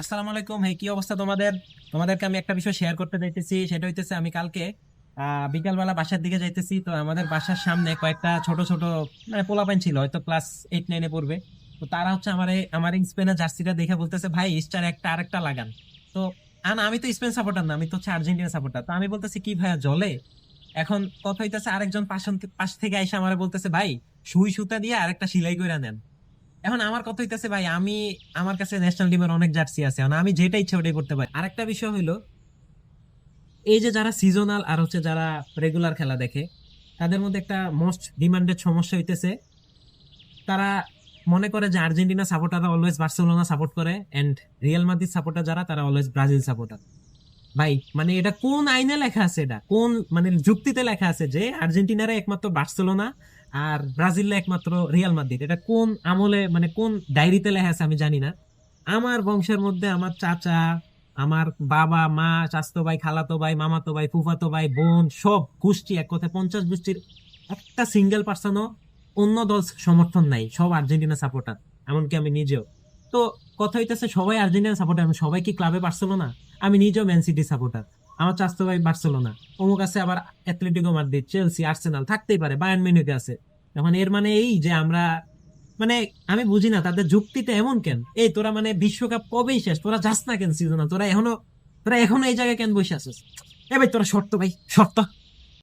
আসসালামু আলাইকুম। হ্যাঁ, কি অবস্থা তোমাদের? তোমাদেরকে আমি একটা বিষয় শেয়ার করতে যাইতেছি, সেটা হইতেছে আমি কালকে বিকালবেলা বাসার দিকে যাইতেছি। তো আমাদের বাসার সামনে কয়েকটা ছোট ছোট মানে পোলাপাইন ছিল, হয়তো ক্লাস 8-9-এ পড়বে। তো তারা হচ্ছে আমার স্পেনের জার্সিটা দেখে বলতেছে, ভাই স্টার একটা আরেকটা লাগান। তো আমি তো স্পেন সাপোর্টার না, আমি তো হচ্ছে আর্জেন্টিনা সাপোর্টার। তো আমি বলতেছি কি ভাইয়া জলে? এখন কথা হইতেছে আরেকজন পাশ থেকে আইসা আমার বলতেছে, ভাই সুই সুতা দিয়ে আরেকটা সেলাই করে নেন। এখন আমার কথা হইতেছে, ভাই আমার কাছে ন্যাশনাল টিমের অনেক জার্সি আছে, এখন আমি যেটা ইচ্ছা ওটাই করতে পারি। আরেকটা বিষয় হইলো, এই যে যারা সিজনাল আর হচ্ছে যারা রেগুলার খেলা দেখে, তাদের মধ্যে একটা মোস্ট ডিমান্ডেড সমস্যা হইতেছে, তারা মনে করে যে আর্জেন্টিনা সাপোর্টাররা অলওয়েজ বার্সেলোনা সাপোর্ট করে, এন্ড রিয়াল মাদ্রিদ সাপোর্টার যারা তারা অলওয়েজ ব্রাজিল সাপোর্টার। ভাই মানে এটা কোন আইনে লেখা আছে? এটা কোন মানে যুক্তিতে লেখা আছে যে আর্জেন্টিনারা একমাত্র বার্সেলোনা আর ব্রাজিলরা একমাত্র রিয়াল মাদ্রিদ? এটা কোন আমলে মানে কোন ডায়েরিতে লেখা আছে আমি জানি না। আমার বংশের মধ্যে আমার চাচা, আমার বাবা মা, চাচাতো ভাই, খালাতো ভাই, মামাতো ভাই, ফুফাতো ভাই, বোন, সব গোষ্ঠী, এক কথায় 50 গোষ্ঠীর একটা সিঙ্গেল পার্সনও অন্য দল সমর্থন নাই, সব আর্জেন্টিনা সাপোর্টার, এমনকি আমি নিজেও। তো কথা হইতেছে সবাই আর্জেন্টিনা সাপোর্টার, সবাই কি ক্লাবে বার্সেলোনা? আমি নিজেও ম্যান সিটি সাপোর্টার, আমার চাচাতো ভাই বার্সেলোনা, অমুক আছে আবার অ্যাথলেটিকো মাদ্রিদ, চেলসি, আর্সেনাল থাকতেই পারে, বায়ার্ন মিউনিখ আছে। এখন এর মানে এই যে আমরা মানে আমি বুঝি না তাদের যুক্তিটা এমন কেন। এই তোরা মানে বিশ্বকাপ কবেই শেষ, তোরা যাস না কেন সিজনে? তোরা এখনো এই জায়গায় কেন বসে আছিস? এ ভাই তোরা শর্ত, ভাই শর্ত।